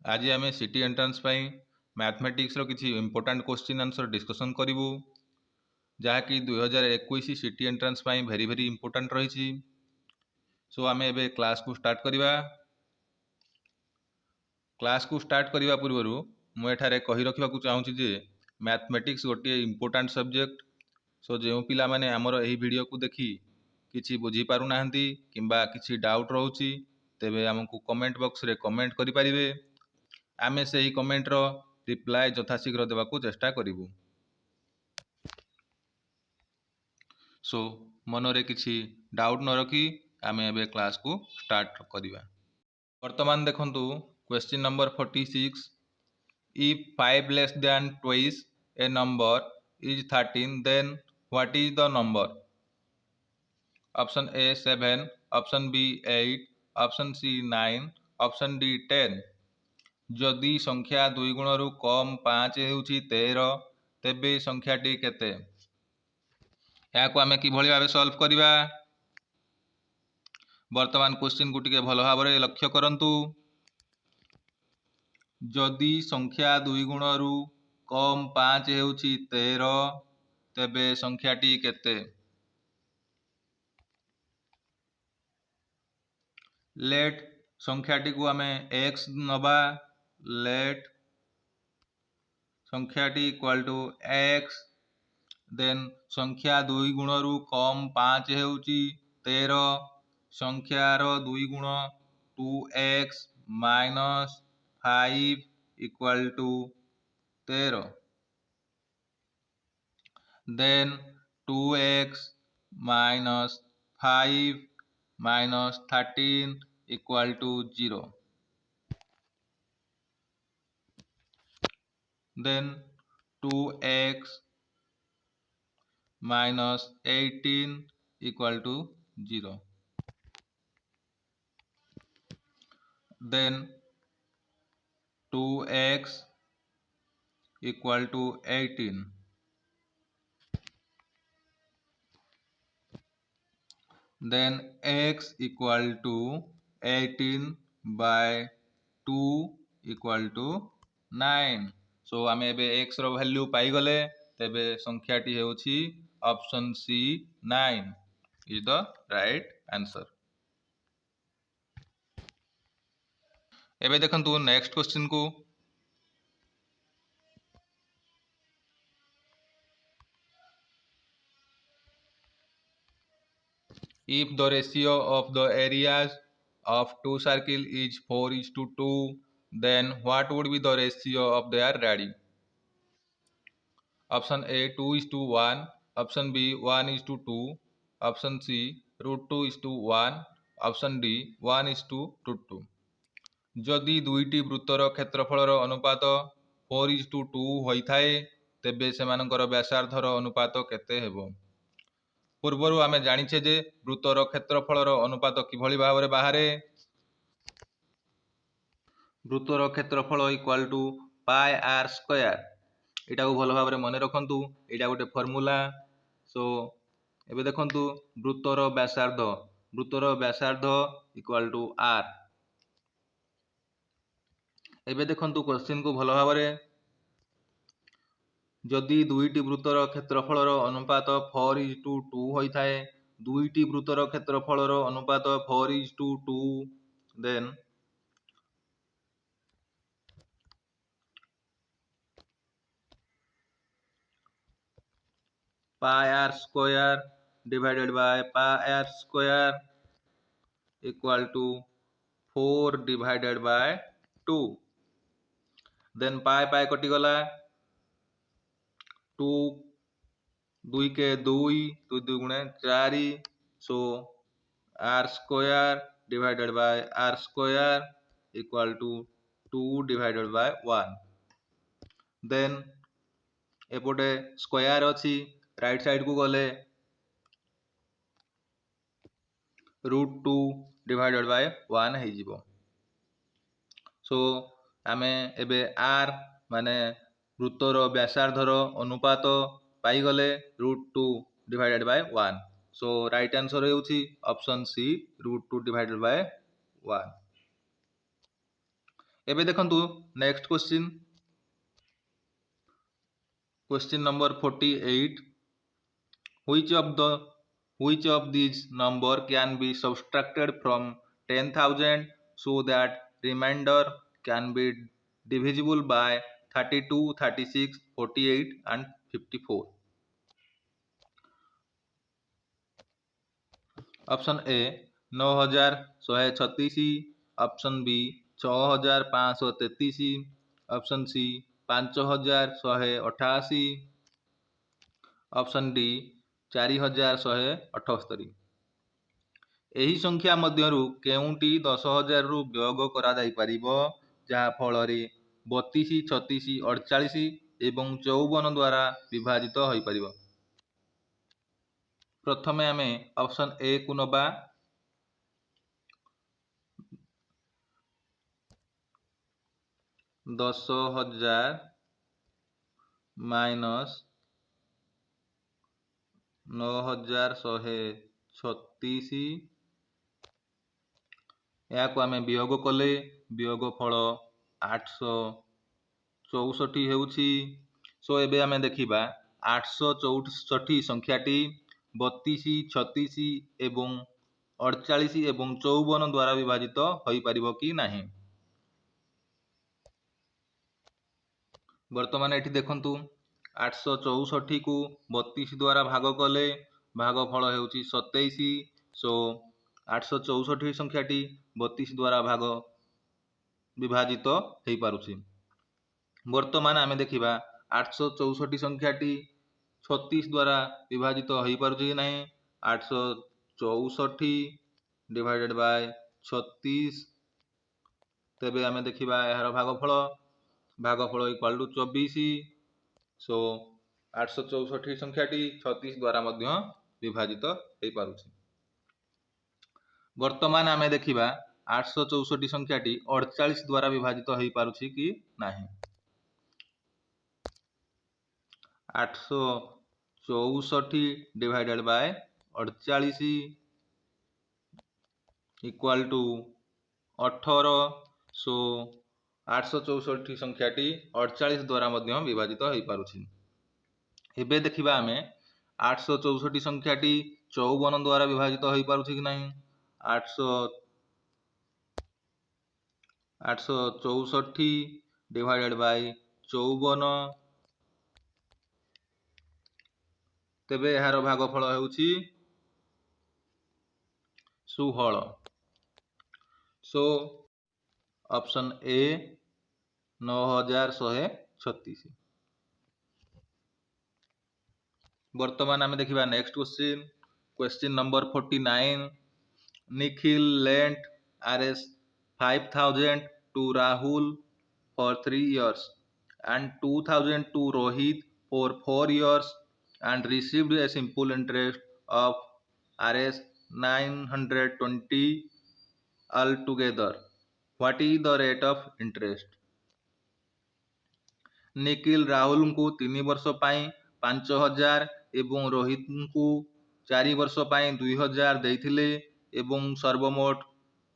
आज आम city entrance mathematics रो किछि इंपोर्टेंट क्वेश्चन आंसर डिस्कशन करिवु जहाँकि 2021 सिटी एंट्रांस भेरी भेरी इंपोर्टेंट रही। सो आम एबे क्लास को स्टार्ट करवा। क्लास को स्टार्ट करने पूर्व मुझे कही रखा चाहूँगी जे मैथमेटिक्स गोटे इंपोर्टेंट सब्जेक्ट। सो जो पिला माने आमर यही वीडियो को देखी किसी बुझी पारु नाहंती किंबा किसी डाउट रोची तेबे आमको कमेंट बॉक्स रे कमेंट करि परिबे। आमे से ही कमेंट रो रिप्लाई यथाशीघ्र देवाकू चेष्टा करिवु। सो मनरे किसी डाउट न रखी आमे एबे क्लास को स्टार्ट करिवा। वर्तमान देखंतु question number 46। If 5 less than twice a number is 13 then what is the number? Option A 7, option B 8, option C 9, option D 10। जदि संख्या दुई गुणरु कम 5 हेउछि 13 तेबे संख्याटी केते? याको आमे किभଳି भाबे सॉल्व करिवा? वर्तमान क्वेश्चन को टिके भल भाबरे लक्ष्य करंतु। जदि संख्या दुई गुणरु कम 5 हेउछि 13 तेबे संख्याटी केते? लेट संख्याटी को आमे x नबा। लेट संख्याटी इक्वल टू x। देन संख्या दुई गुणरु कम 5 हेउछि 13। संख्यार दुई गुण 2x minus 5 equal to 13। Then 2x minus 5 minus 13 equal to 0। Then 2x minus 18 equal to 0। Then 2x equal to 18। Then x equal to 18 by 2 equal to 9। So आमे एबे x रो value पाई गले तेबे संख्याटी हेउछि option C 9 is the right answer. एबे देखंतु नेक्स्ट क्वेश्चन को। If the ratio of the areas of two circles is 4:2, then what would be the ratio of their radii? Option A 2:1, option B 1:2, option C √2:1, option D 1:2. जदि दुईटी वृत्तर क्षेत्रफलर अनुपात 4:2 होइथाए तेबे सेमानकर व्यासार्धर अनुपात केते हेबो? पूर्वर आमे जानिछे जे वृत्तर क्षेत्रफलर अनुपात किभଳି भाबरे बाहारे। वृत्तर क्षेत्रफल equal to pi are square. एटा को भल भाबरे मने रखंतु, एटा गोटे फॉर्मूला। सो एबे देखंतु वृत्तर व्यासार्ध इक्वल टू आर। एबे देखंतु क्वेश्चन को भल भाबरे। जदि दुईटी वृत्तर क्षेत्रफलर अनुपात 4:2 होइथाए, दुईटी वृत्तर क्षेत्रफलर अनुपात 4:2, then pi are square divided by pi are square equal to 4 divided by 2। Then pi pi कटि गला। 2 2 के 2 2 2 गुणे 4। So r square divided by r square equal to 2 divided by 1। Then एपोटे स्क्वायर अछि, राइट साइड को गले √2 divided by 1 है जिवो। सो आमे एबे आर माने वृत्तर व्यासार्धर अनुपात पाई गले √2 divided by 1। So right answer हेउछि ऑप्शन सी √2 डिवाइडेड बाय 1। एबे देखंतु next question number 48 which of these number can be subtracted from 10,000 so that remainder can be divisible by 32, 36, 48 and 54. Option A 9136, option B 6533, option C 5188, option D 4178। ଏହି ସଂଖ୍ୟା ମଧ୍ୟରୁ କେଉଁଟି 10,000 ରୁ ବିୟୋଗ କରାଯାଇପାରିବ ଯାହା ଫଳରେ 32, 36, 48 ଏବଂ 54 ଦ୍ୱାରା ବିଭାଜିତ ହୋଇପାରିବ? प्रथमे आमे ऑप्शन ए को नबा 10,000 माइनस 9,136 या को आमे वियोग कले वियोग फल 864 हेउछि। सो एबे आमे देखिबा 864 संख्याटी 32, 36 एवं 48 एवं 54 द्वारा विभाजित होई परिबो कि नाही। वर्तमान एठी देखंतु 864 को 32 द्वारा भाग कले भागफल हेउछि 27। सो 864 संख्याटी 32 द्वारा भाग विभाजित हेई पारुछि। वर्तमान आमे देखिबा 864 संख्याटी 36 द्वारा विभाजित होई पारुछि कि नाही। 864 डिवाइडेड बाय 36 तेबे आमे देखिबा एहार भागफल इक्वल टू 24। सो 864 संख्याटी 36 द्वारा मध्य विभाजित हेई पारुछि। वर्तमान आमे देखिबा 864 संख्याटी 48 द्वारा विभाजित हेई पारुछि कि नाही। 864 डिवाइडेड बाय 48 इक्वल टू 18। सो 864 संख्याटी 48 द्वारा मध्य विभाजित हेई पारुछि। एबे देखिबा आमे 864 संख्याटी 54 द्वारा विभाजित हेई पारुछि कि नाही। 864 डिवाइडेड बाय 54 तेबे एहार भागफल हेउछि 16। So option A 9136। वर्तमान आमे देखिबा next question number 49 Nikhil lent Rs 5,000 to Rahul for 3 years and 2,000 to Rohit for 4 years and received a simple interest of Rs 920 altogether. What is the rate of interest? Nikhil Rahul को 3 वर्ष पाई 5,000 एवं रोहित को 4 वर्ष पाई 2,000 देइथिले एवं सर्वमोट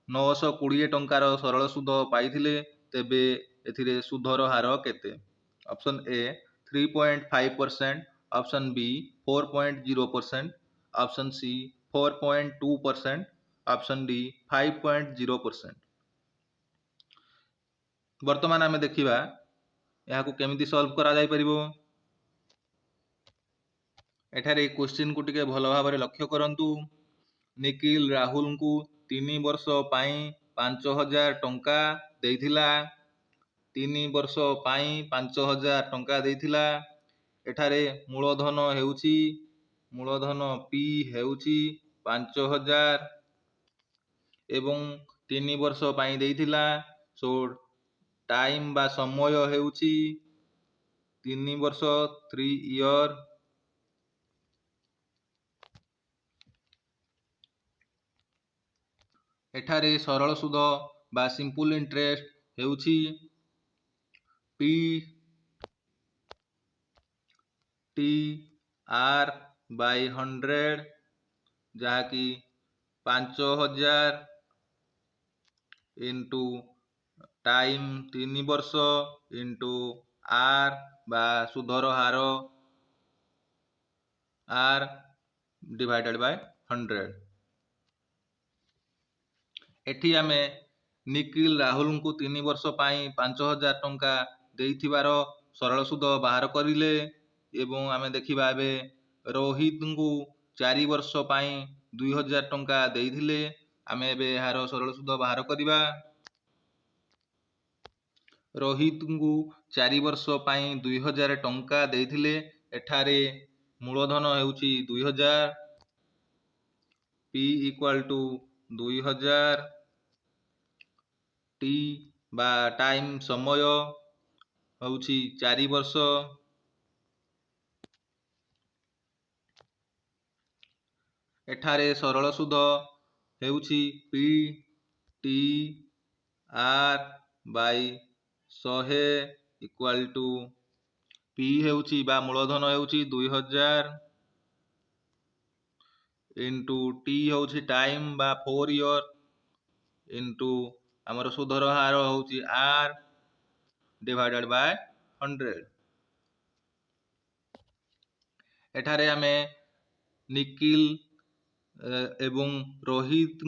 920 टंकार सरल सुध पाइथिले तेबे एथिरे सुधर हार केते? Option A 3.5%, option B 4.0%, option C 4.2%, option D 5.0%। वर्तमान आमे देखिबा यहाँ केमिति सॉल्व करा जाय परिबो। एठारे क्वेश्चन को टिके भल भाव लक्ष्य करंतु। निखिल राहुल को 3 वर्ष पाई 5,000 टंका देइथिला। 3 वर्ष पाई 5,000 टंका देइथिला। एठारे मूलधन हेउछि मूलधन पी हेउछि 5,000 एवं 3 वर्ष पाई देइथिला। सो टाइम बा समय हेउछि 3 वर्ष 3 इयर। एठारे सरल सुध बा सिंपल इंटरेस्ट हेउछि पी टी आर बाय 100 जहाँकि 5,000 इंटू टाइम 3 वर्ष इंटू आर बा सुधर हार आर डिवाइडेड बाय 100। एठी आमे निखिल राहुल को 3 वर्ष पाई 5000 टंका देइथिबार सरल सुध बाहर करिले एवं आमे देखिबा एबे रोहित को 4 वर्ष पाई 2000 टंका देइथिले। आमे एबे हार सरल सुध बाहर करिबा। रोहित को 4 वर्ष पाई 2000 टंका देइथिले। एठारे मूलधन हेउची 2000, P इक्वल टू 2000, टी बा टाइम समय होउची 4 वर्ष। एठारे सरल सुध हेउची P T R by 100 equal to P हेउची बा मूलधन हेउची 2000 इंटू टी होउची टाइम बा 4 ईयर इंटू आमर सुधर हार होउची आर डिवाइडेड बाय 100। एठारे आमे निखिल एवं रोहित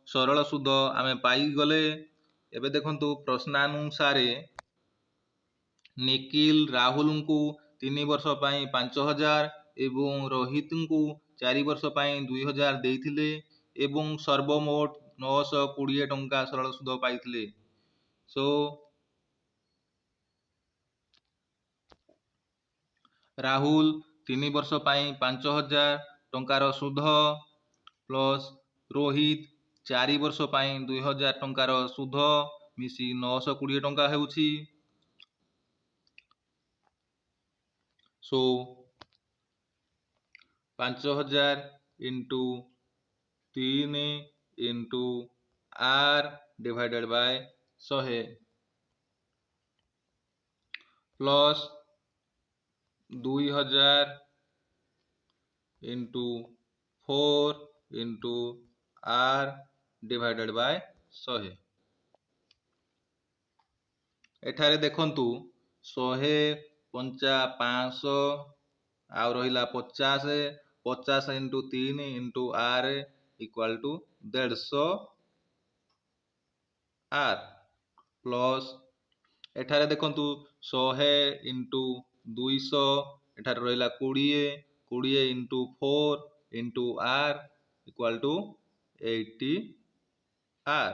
सरल सुध आमे पाई गले। एबे देखंतु प्रश्नानुसारे निखिल राहुल को 3 वर्ष पाई 5000 एवं रोहित को 4 वर्ष पाई 2000 देइथिले एवं सर्वमोट 920 टंका सरल सुध पाइथिले। सो राहुल 3 वर्ष पाई 5000 टंकार सुध प्लस रोहित 4 वर्ष पाई 2000 टंकार सुध मिसी 920 टंका हेउची। So 5000 into 3 into r divided by 100 plus 2000 into 4 into r divided by 100। एठारे देखंतु 100 पंचा 500 आउ रहिला 50 50 into 3 into R equal to 150 R plus एठारे देखंतु 100 इंटू 200 एठारे रहिला 20 20 into 4 into R equal to 80 R.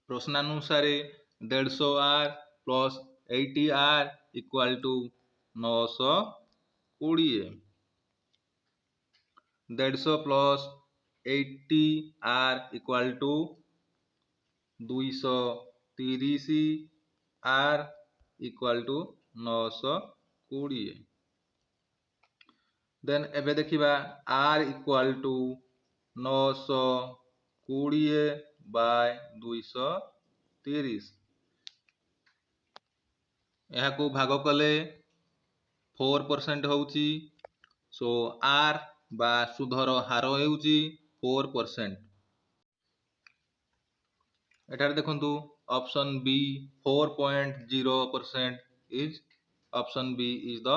प्रश्नानुसारे 150 R plus 80 R equal to 920। 150 plus 80 R equal to 230 R equal to 920। Then एबे देखिबा आर इक्वल टू 920 बाय 230 यहाँ को भाग कले 4% होउची। सो आर बा सुधर हार हेउची 4%। एठारे देखंतु option B 4.0% is option B is the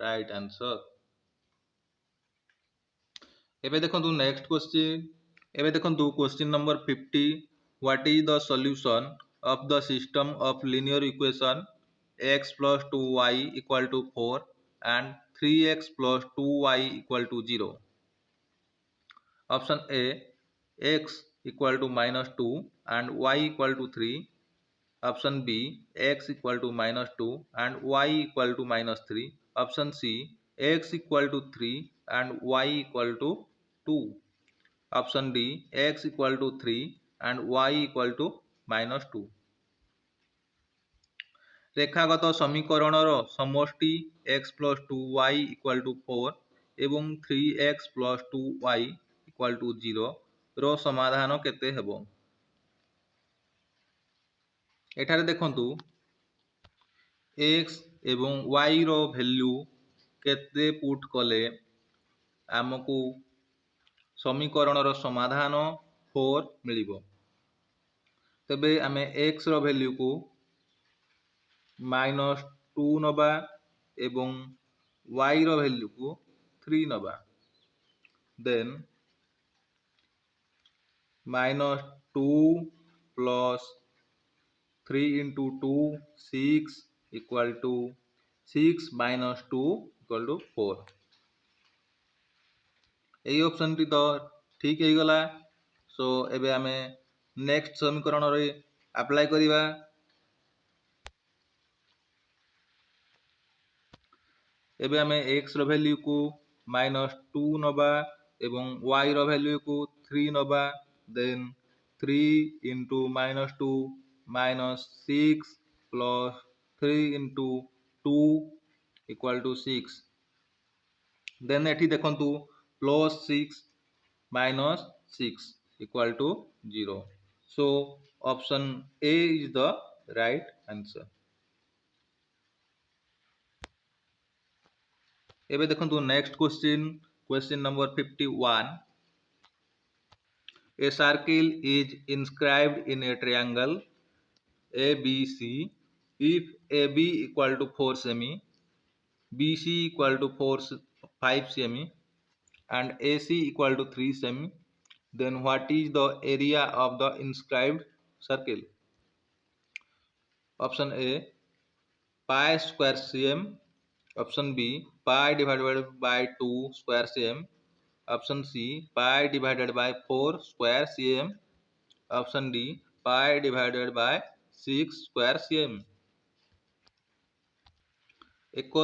right answer. एबे देखंतु नेक्स्ट क्वेश्चन। एबे देखंतु question number 50। What is the solution of the system of linear equation x plus 2y equal to 4 and 3x plus 2y equal to 0? Option A, x equal to minus 2 and y equal to 3. Option B, x equal to minus 2 and y equal to minus 3. Option C, x equal to 3 and y equal to 2. Option D, x equal to 3 and y equal to minus 2. रेखागत समीकरणर समष्टि x plus 2y equal to 4 एवं 3x plus 2y equal to 0 रो समाधान केते हेबो। एठारे देखंतु x एवं y रो value केते put कले आमको समीकरणर समाधान 4 मिलिबो। तेबे आमे x रो वैल्यू को -2 नबा एवं y रो वैल्यू को 3 नबा। Then -2 plus 3 into 2 6 equal to 6 minus 2 equal to 4। यही ऑप्शन टी तो ठीक है गला। सो एबे आमे नेक्स्ट समीकरण रे अप्लाई करिवा। एबे आमे x रो वैल्यू को -2 नबा एवं y रो वैल्यू को 3 नबा। Then 3 into -2 minus 6 plus 3 into 2 equal to 6। Then एठी देखंतु plus 6 minus 6 equal to 0। So option A is the right answer। एबे देखंतु next question number 51। A circle is inscribed in a triangle ABC if AB equal to 4 semi, BC equal to 5 semi and AC equal to 3 semi, then what is the area of the inscribed circle? Option A pi square cm, option B pi divided by 2 square cm, option C pi divided by 4 square cm, option D pi divided by 6 square cm। एक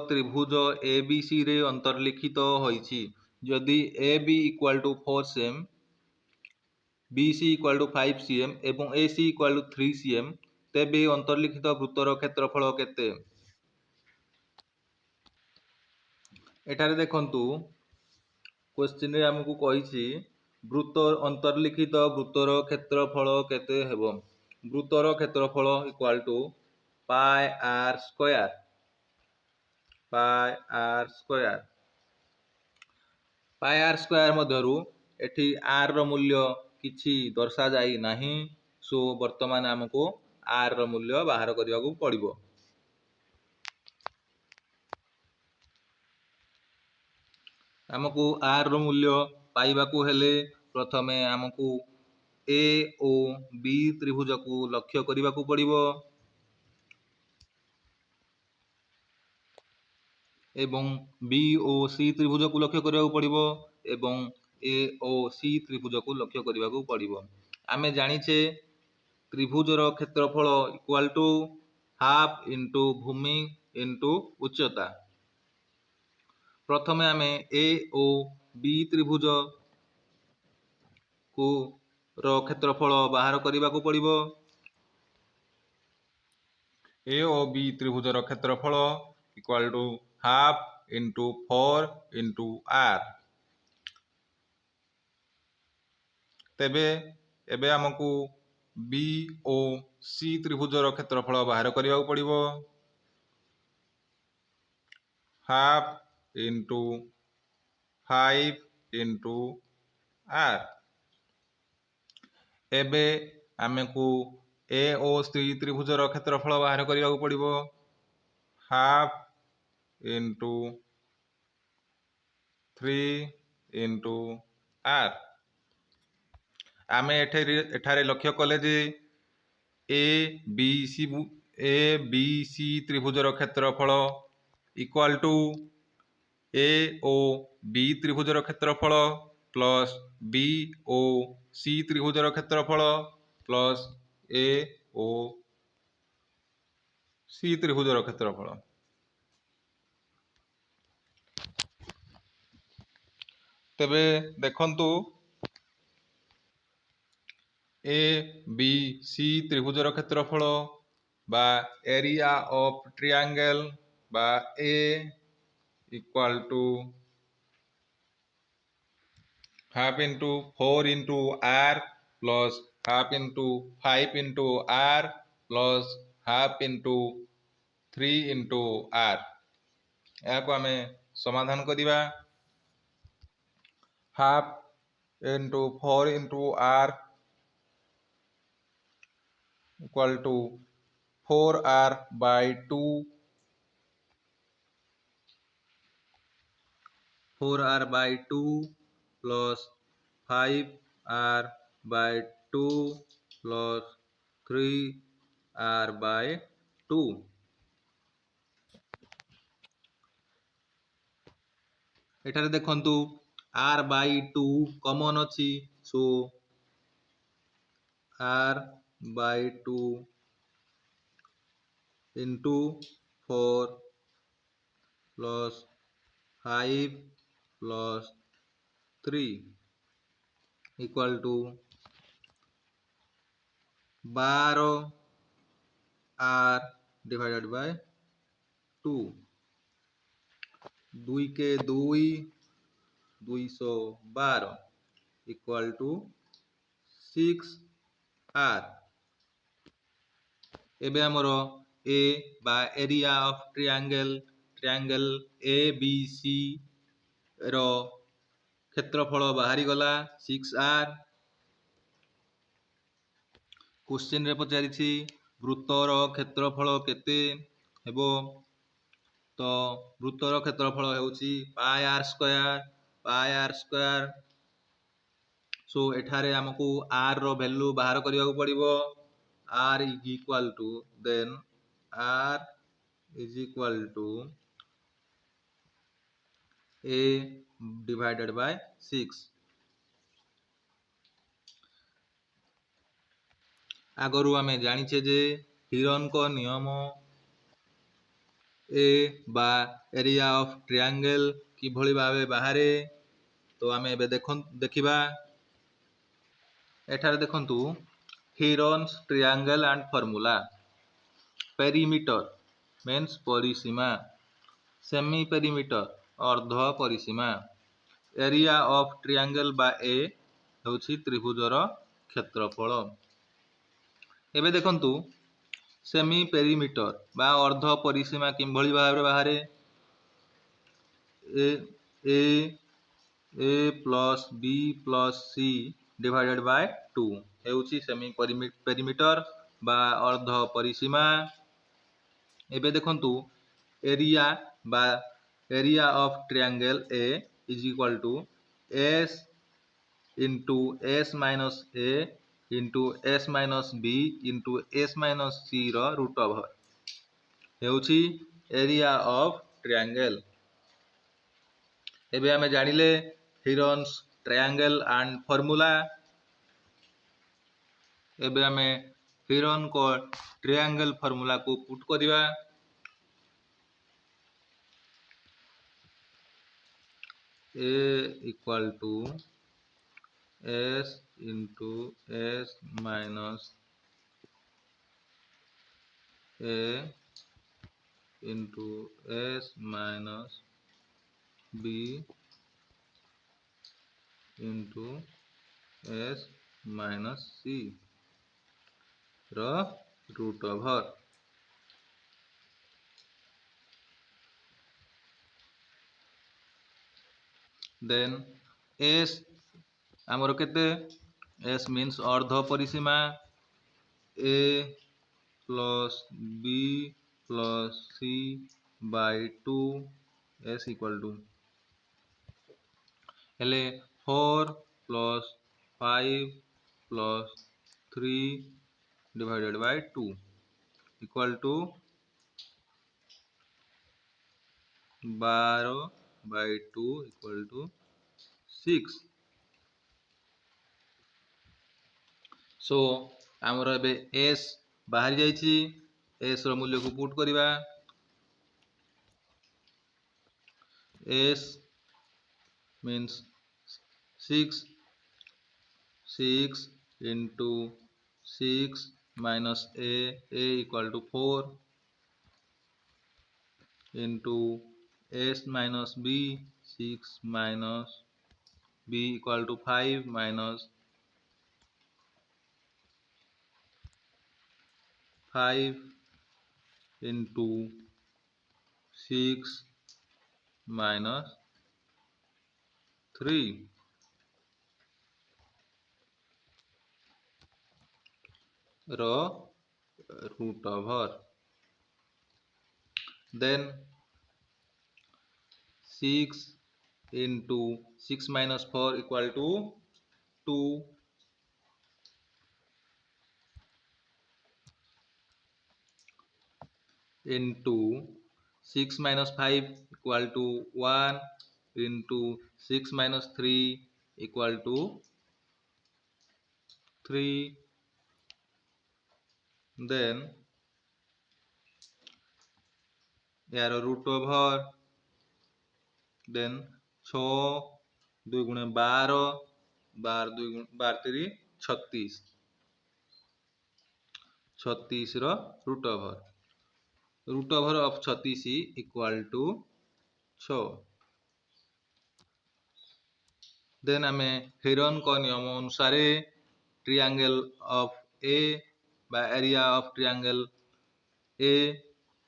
त्रिभुज ABC रे अंतर्लिखित होईछि। यदि AB equal to 4 cm, BC equal to 5 cm एवं AC equal to 3 cm, तेबे अंतर्लिखित वृत्तर क्षेत्रफल केते? एठारे देखंतु क्वेश्चन रे हमकु कहिछि वृत्त अंतर्लिखित वृत्तर क्षेत्रफल केते हेबो। वृत्तर क्षेत्रफल equal to pi are square. Pi are square मध्यरु एठी आर रो मूल्य किछि दर्शा जाई नाही। सो वर्तमान हमको आर रो मूल्य बाहर करिया को पड़िबो। हमको आर रो मूल्य पाइबा को हेले प्रथमे हमको ए ओ बी त्रिभुज को लक्ष्य करिबा को पड़िबो एवं बी ओ सी त्रिभुज को लक्ष्य करिबा को पड़िबो एवं ए ओ सी त्रिभुज को लक्ष्य करिबा को पड़िबो। आमे जानिछे त्रिभुजर क्षेत्रफल इक्वल टू हाफ इंटू भूमि इंटू उच्चता। प्रथमे आमे ए ओ बी त्रिभुज को रो क्षेत्रफल बाहर करिबा को पड़िबो। ए ओ बी त्रिभुजर क्षेत्रफल equal to half into 4 into r. तेबे एबे हमकु बी ओ सी त्रिभुजर क्षेत्रफल बाहर करिबा को पड़िबो। Half into 5 into R. एबे हमकु ए ओ सी त्रिभुजर क्षेत्रफल बाहर करिबा को पड़िबो। Half into 3 into R. आमे एठारे लक्ष्य कले जे ए बी सी त्रिभुजर क्षेत्रफल equal to A O B त्रिभुजर क्षेत्रफल प्लस बी ओ सी त्रिभुजर क्षेत्रफल प्लस ए ओ सी त्रिभुजर क्षेत्रफल। तेबे देखंतु ए बी सी त्रिभुजर क्षेत्रफल बा एरिया ऑफ ट्रायंगल बा A equal to half into 4 into R plus half into 5 into R plus half into 3 into R. या को आमे समाधान करिबा। Half into 4 into r equal to 4r by 2, 4r by 2 plus 5r by 2 plus 3r by 2। एठारे देखंतु r by 2 common अछि, so r by 2 into 4 plus 5 plus 3 equal to 12 r divided by 2। 2 के 2 212 equal to 6r। एबे हमरो ए बा area of triangle A B C रो क्षेत्रफल बाहरी गला 6r। क्वेश्चन रे पचारिछि वृत्तर क्षेत्रफल केते हेबो, तो वृत्तर क्षेत्रफल हेउछि पाई आर स्क्वायर। सो एठारे हमकु r रो वैल्यू बाहर करिया पड़िबो। r is equal to then r is equal to a divided by 6। आगरु आमे जानिछे जे हिरन को नियम ए बा एरिया ऑफ ट्रायंगल कि भली भावे बाहरे। तो आमे एबे देखिबा। एठारे देखंतु Heron's triangle and formula. Perimeter means परिसीमा, सेमी पेरीमीटर अर्ध परिसीमा, एरिया ऑफ ट्रायंगल बा ए हेउछि त्रिभुजर क्षेत्रफल। एबे देखंतु सेमी पेरीमीटर बा अर्ध परिसीमा किभली भावे बाहरे। A plus B plus C divided by 2 हेउछि सेमी पेरीमीटर बा अर्ध परिसीमा। एबे देखंतु area of triangle A is equal to S into S minus A into S minus B into S minus C रो रूट ओवर हेउछि area of triangle. एबे हमें जानिले हिरन्स ट्रायंगल एंड फार्मूला। एबे हमें हिरन को ट्रायंगल फार्मूला को put करिवा। a equal to s into s minus a into s minus b into s minus c रो रूट ओवर। देन s आमर केते, s मीन्स अर्ध परिसीमा, a plus b plus c by 2 s equal to हेले 4 plus 5 plus 3 divided by 2 equal to 12 by 2 equal to 6। So आमर एबे s बाहर जाइछि, s रो मूल्य को पुट करिवा। s means 6 into 6 minus a equal to 4 into s minus b 6 minus b equal to 5 minus 5 into 6 minus 3 ର root over, then 6 into 6 minus 4 equal to 2 into 6 minus 5 equal to 1 into 6 minus 3 equal to 3, then यार root over, then 6 2 गुणे 12 12 2 12 3 36 36 ର root over of 36 equal to 6। Then आमे Heron को नियम अनुसार triangle of A बा area of triangle A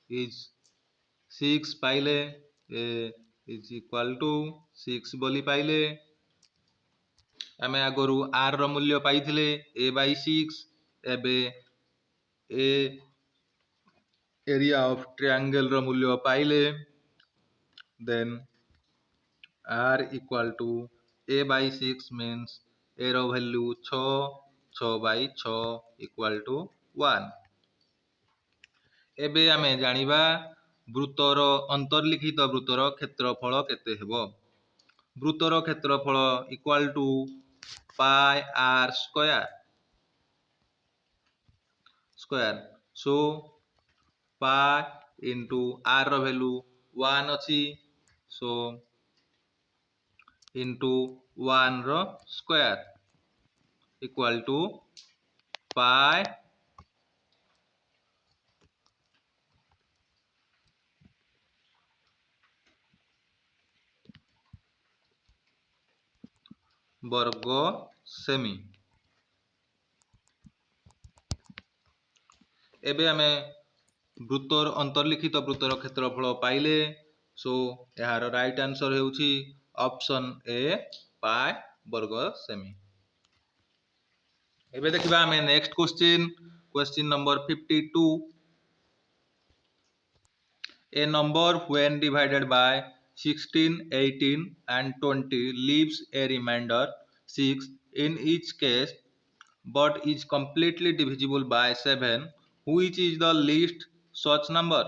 is 6 पाइले, ए is equal to 6 बोली पाइले। आमे आगरू आर रो मूल्य पाइथिले a by 6, एबे ए एरिया ऑफ ट्रायंगल रो मूल्य पाइले, देन r equal to a by 6 means a रो वैल्यू 6 6 by 6 equal to 1। एबे आमे जानिबा वृत्तर अंतर्लिखित वृत्तर क्षेत्रफल केते हेबो। वृत्तर क्षेत्रफल equal to pi r square, so pi into r रो वैल्यू 1 अछि, सो इंटू 1 रो स्क्वायर इक्वल टू पाई वर्ग सेमी। एबे आमे वृत्तर अंतर्लिखित वृत्तर क्षेत्रफल पाइले, सो यार राइट आंसर हेउछि ऑप्शन ए पाई वर्ग सेमी। एबे देखिबा आमे next question number 52। A number when divided by 16, 18 and 20 leaves a remainder 6 in each case but is completely divisible by 7, which is the least such number?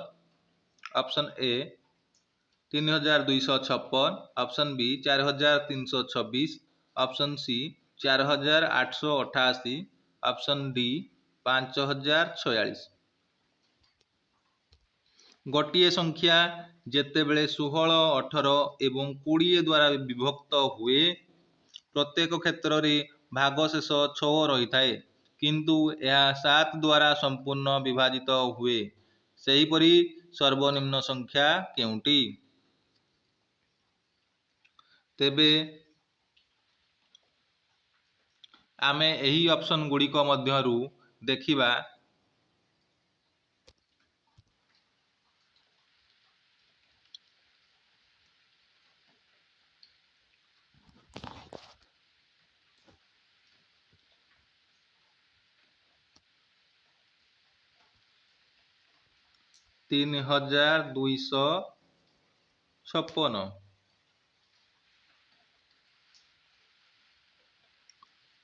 Option A 3256, option B 4326, option C 4888, option D 5046। गोटे संख्या जेतेबेले 16, 18 एवं 20 द्वारा विभक्त हुए प्रत्येक क्षेत्र रे भागशेष 6 रही थाए किंतु यह 7 द्वारा संपूर्ण विभाजित हुए, सही परी सर्वनिम्न संख्या केउंटी? तेबे आमे एही ऑप्शन गुड़िक मध्यरु देखिबा 3256।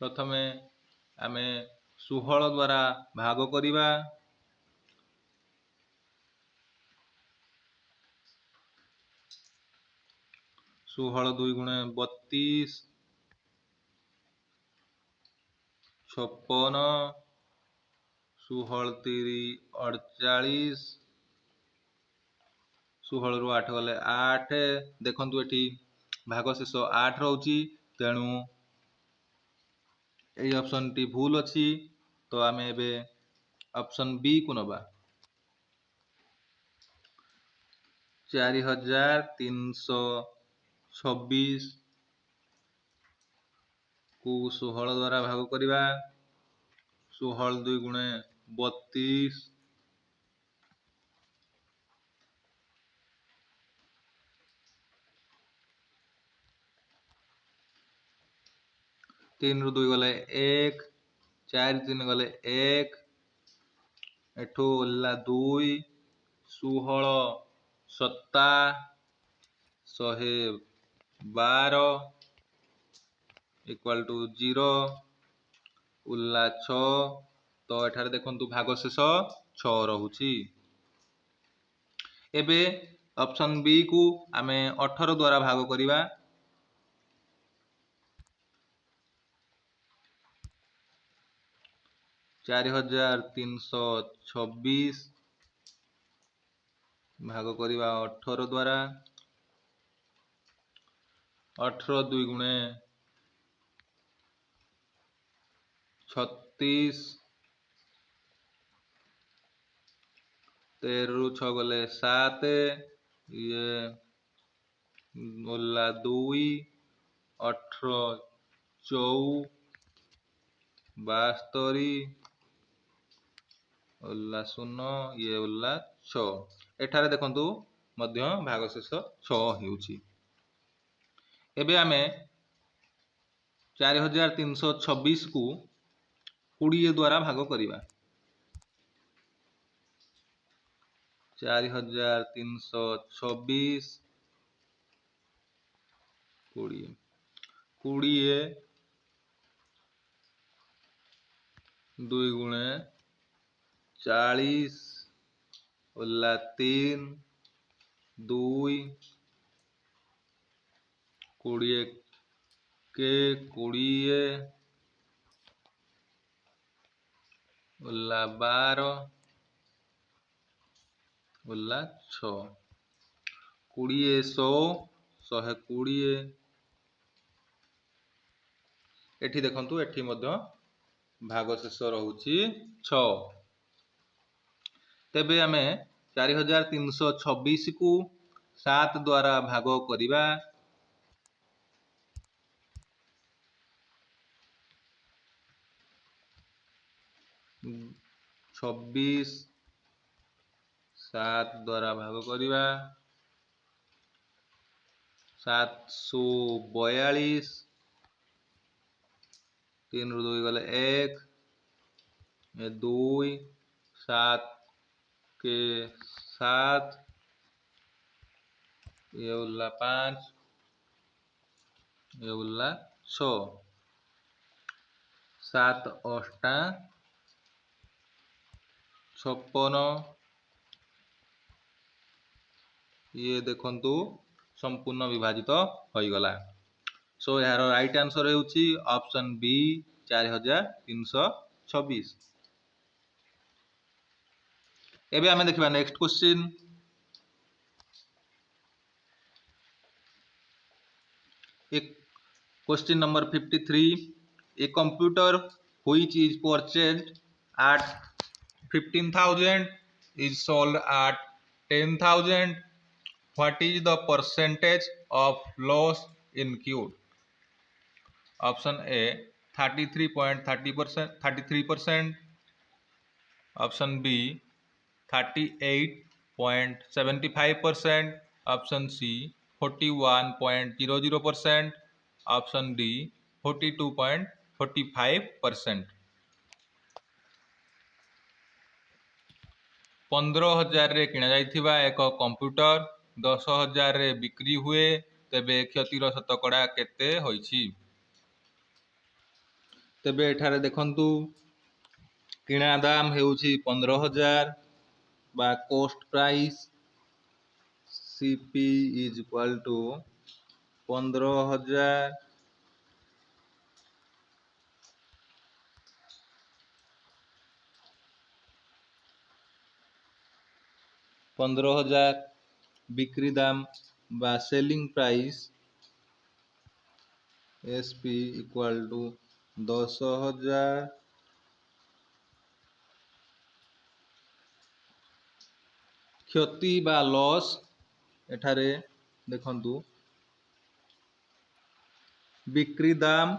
प्रथमे आमे 16 द्वारा भाग करिबा, 16 2 गुणे 32, 56, 16 3 48, 16 रु 8 गले 8। देखंतु एठी भागशेष 8 रहउची, तेणु এই অপশনটি ভুল अछि, तो आमे एबे ऑप्शन बी को नबा 4326 को 16 द्वारा भाग करिबा, 16 2 गुणे 32, 16 3 रु 2 गले 1, 4 3 गले 1, एठू ओला 2, 16 सत्ता 112 इक्वाल टू 0 उल्ला 6। तो एठारे देखंतु भागशेष 6 रहुची। एबे ऑप्शन बी को आमे 18 द्वारा भाग करिबा। 4326 भाग करिबा 18 द्वारा। 18 2 गुणे 36, 13 रु 6 गले 7, ये ओला 2, 18 72 ओला 0, ये ओला 6। एठारे देखंतु मध्य भागशेष 6 हेउची। एबे आमे 4326 को 20 द्वारा भाग करिबा। 4326 20 2 गुणे 40 ओला 3 2 20 के 20 ओला 12 ओला 6 20 100 120। एठी देखंतु एठी मध्य भागशेष रहुची 6। तेबे आमे 4326 को 7 द्वारा भाग करिबा। 26 7 द्वारा भाग करिबा। 742, 3 रु 2 गले 1, 2 7 के 7, ये उल्ला 5, ये उल्ला 6, 7 8 56, ये देखंतु संपूर्ण विभाजित होई गला। सो यार राइट आंसर हेउची ऑप्शन बी 4326। एबे आमे देखिबा नेक्स्ट क्वेश्चन। एक question number 53, a computer which is purchased at 15,000 is sold at 10,000. What is the percentage of loss incurred? Option A 33.30%, 33%. Option B 38.75%. Option C 41.00%. Option D 42.45%. 15,000 रे किना जाइथिबा एक computer 10,000 रे बिक्री हुए, तेबे क्षतिर शतकड़ा केते होइछि? तेबे एठारे देखंतु किना दाम हेउछि 15,000 बा cost price CP is equal to 15,000 15,000 बिक्री दाम बा selling price SP equal to 10,000 क्षति बा लॉस एठारे देखंतु बिक्री दाम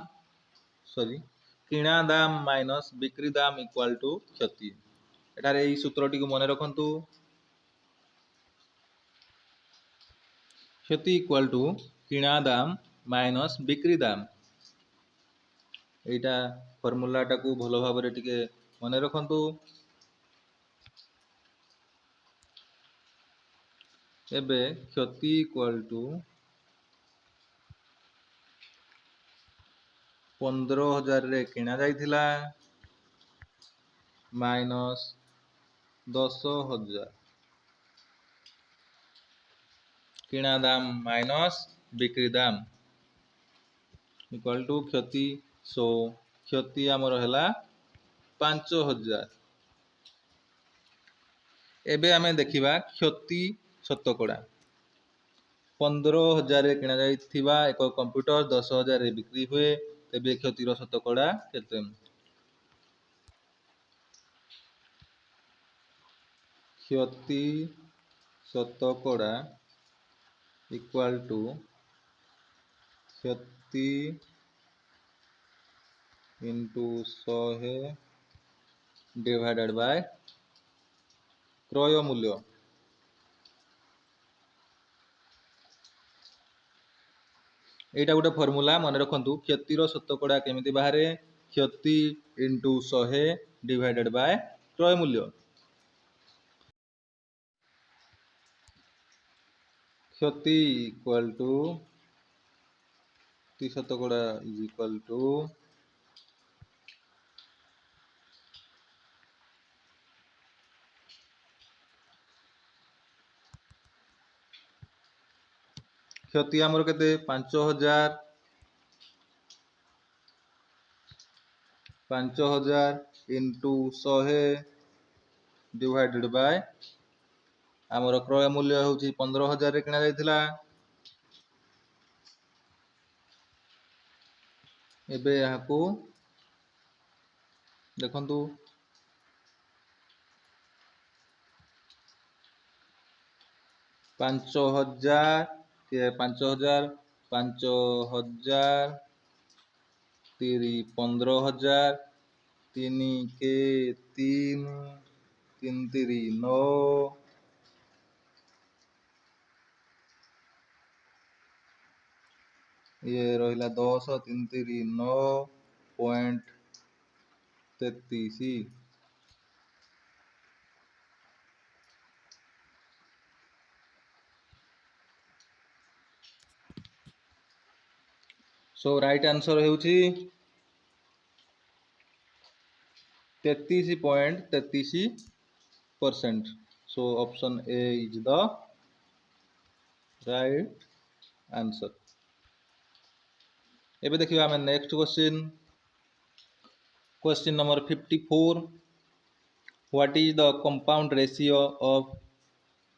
किना दाम माइनस बिक्री दाम इक्वल टू क्षति। एठारे एई सूत्रटी को मने रखंतु क्षति इक्वल टू किना दाम माइनस बिक्री दाम। এইটা ଫର୍ମୁଲାଟାକୁ ଭଲ ଭାବରେ ଟିକେ ମନେ ରଖନ୍ତୁ। ଏବେ କ୍ଷତି ଇକ୍ୱାଲ୍ ଟୁ 15,000ରେ କିଣା ଯାଇଥିଲା ମାଇନସ୍ 10,000 କିଣା ଦାମ ମାଇନସ୍ ବିକ୍ରି ଦାମ ଇକ୍ୱାଲ୍ ଟୁ କ୍ଷତି। ସୋ କ୍ଷତି ଆମର ହେଲା 5,000। ଏବେ ଆମେ ଦେଖିବା କ୍ଷତି ଶତକଡ଼ା। 15,000ରେ କିଣା ଯାଇଥିବା ଏକ କମ୍ପ୍ୟୁଟର 10,000ରେ ବିକ୍ରି ହୁଏ, ତେବେ କ୍ଷତିର ଶତକଡ଼ା କେତେ? କ୍ଷତି ଶତକଡ଼ା ଇକ୍ୱାଲ୍ ଟୁ କ୍ଷତି ଇଣ୍ଟୁ 100 ଡିଭାଇଡେଡ୍ ବାय କ୍ରୟ ମୂଲ୍ୟ। এইটা ଗୋଟେ ଫର୍ମୁଲା ମନେ ରଖନ୍ତୁ। କ୍ଷତିର ଶତକଡ଼ା କେମିତି ବାହାରେ? କ୍ଷତି ଇଣ୍ଟୁ 100 ଡିଭାଇଡେଡ୍ ବାय କ୍ରୟ ମୂଲ୍ୟ। କ୍ଷତି ଇକ୍ୱାଲ୍ ଟୁ କ୍ଷତି ଶତକଡ଼ା ଇଜ୍ ଇକ୍ୱାଲ୍ ଟୁ କ୍ଷତି ଆମର କେତେ? 5,000 ଇଣ୍ଟୁ 100 ଡିଭାଇଡେଡ୍ ବାय ଆମର କ୍ରୟ ମୂଲ୍ୟ ହେଉଛି 15,000ରେ କିଣା ଯାଇଥିଲା। ଏବେ ଏହାକୁ ଦେଖନ୍ତୁ, 5,000 5,000 ତିରି 15,000 3 କେ 3 3 ତିରି 9 ଇଏ ରହିଲା 10 3 ତିରି 9.33। ସୋ ରାଇଟ୍ ଆନ୍ସର ହେଉଛି 33.33%। Show option A is the right answer. ଏବେ ଦେଖିବା ଆମେ next question. Question number 54. What is the compound ratio of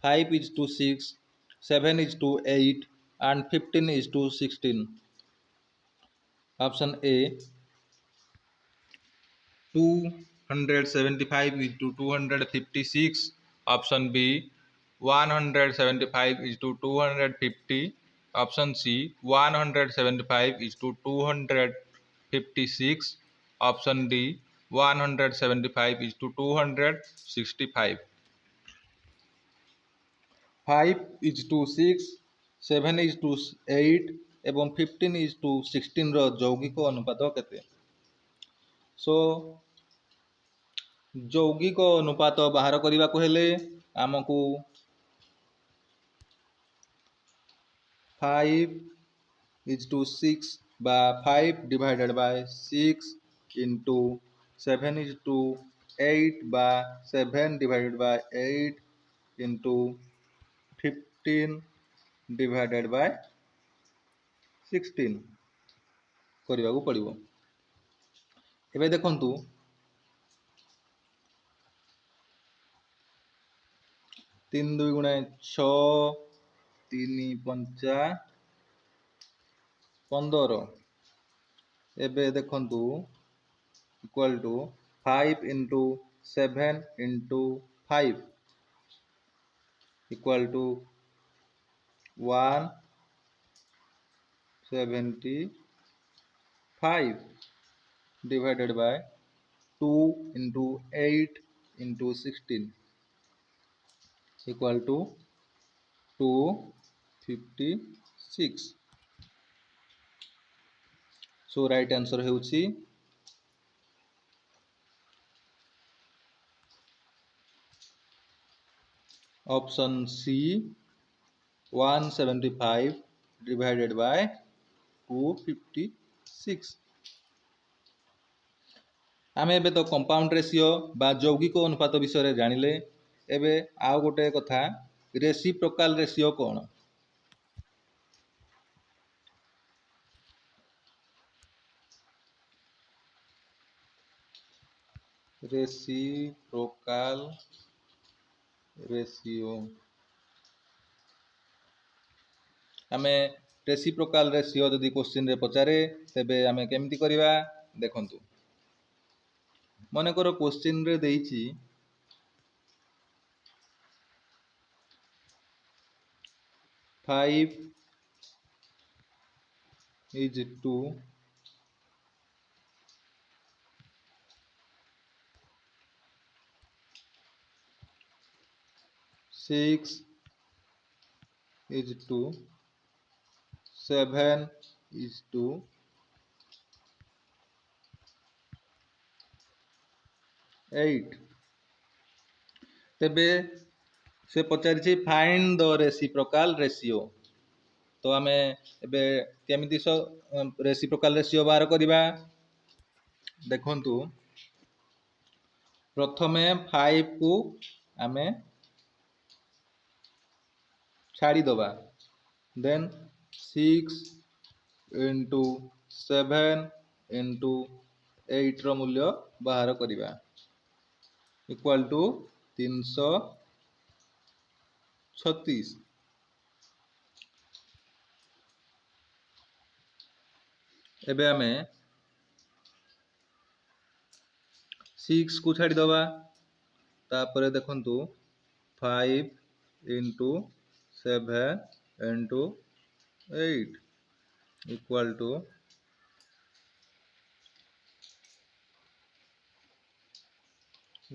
5:6, 7:8 and 15:16? Option A 275:256. Option B 175:250. Option C 175:256. Option D 175:265. 5:6, 7:8 ଏବଂ 15:16 ର ଯୌଗିକ ଅନୁପାତ କେତେ? ସୋ ଯୌଗିକ ଅନୁପାତ ବାହାର କରିବାକୁ ହେଲେ ଆମକୁ 5:6 ବା 5 ଡିଭାଇଡେଡ୍ ବାଇ 6 ଇଣ୍ଟୁ 7:8 ବା 7 divided by 8 into 15 divided by 16 କରିବାକୁ ପଡ଼ିବ। ଏବେ ଦେଖନ୍ତୁ, 3 2 ଗୁଣେ 6 3 5 15। ଏବେ ଦେଖନ୍ତୁ equal to 5 into 7 into 5 equal to 175 divided by 2 into 8 into 16 equal to 256. So right answer ହେଉଛି ऑप्शन सी 175 डिवाइडेड बाय 256। आम एबे तो कंपाउंड रेशियो बा यौगिक अनुपात विषय जानिले। एबे आउ गोटे कथा रेसिप्रोकाल रेशियो कौन। रेसिप्रोकाल रेशियो आमे रेसिप्रोकाल रेशियो जदि क्वेश्चन रे पचारे तेबे आमे केमती करिवा देखंतु। मन कर क्वेश्चन रे देइछि 5 is to 6 is to 7 is to 8। तेबे से पचारिछि फाइंड द रेसिप्रोकाल रेशियो। तो आमे एबे केमिति रेसिप्रोकाल रेशियो बाहर करिबा देखंतु। प्रथमे 5 को आमे छाड़ी दबा, देन 6 इंटू 7 इंटू 8 रो मूल्य बाहर करिबा इक्वल टू 336। एबे आमे 6 को छाड़ी दबा, तापरे देखंतु 5 इंटू 7 इंटू 8 इक्वल टू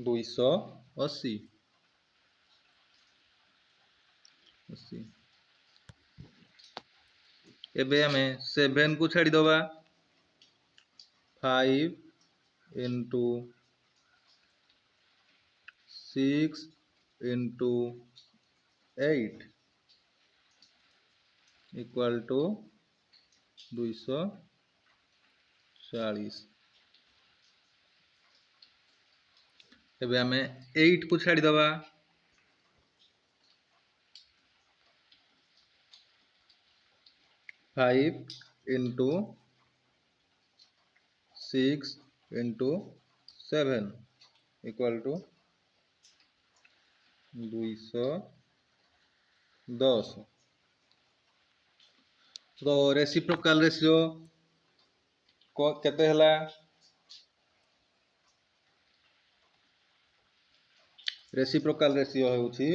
280। एबे आमे 7 को छाड़ी दबा, 5 इंटू 6 इंटू 8 इक्वल टू 240। एबे आमे 8 को छाड़ी दबा, 5 इंटू 6 इंटू 7 इक्वल टू 210। तो रेसिप्रोकाल रेशियो केते हला। रेसिप्रोकाल रेशियो होउछि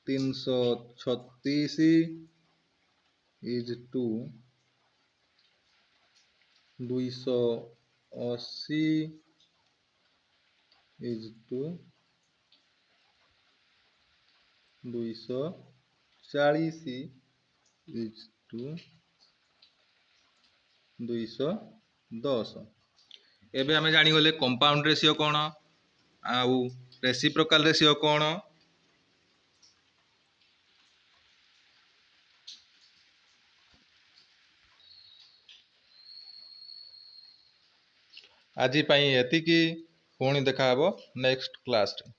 336 is to 280 is to 240 is to 210। एबे हमें जानी गले कंपाउंड रेशियो कौन आउ रेसिप्रोकाल रेशियो कौन। आज एतिकी पुणी देखा हबो नेक्स्ट क्लास रे।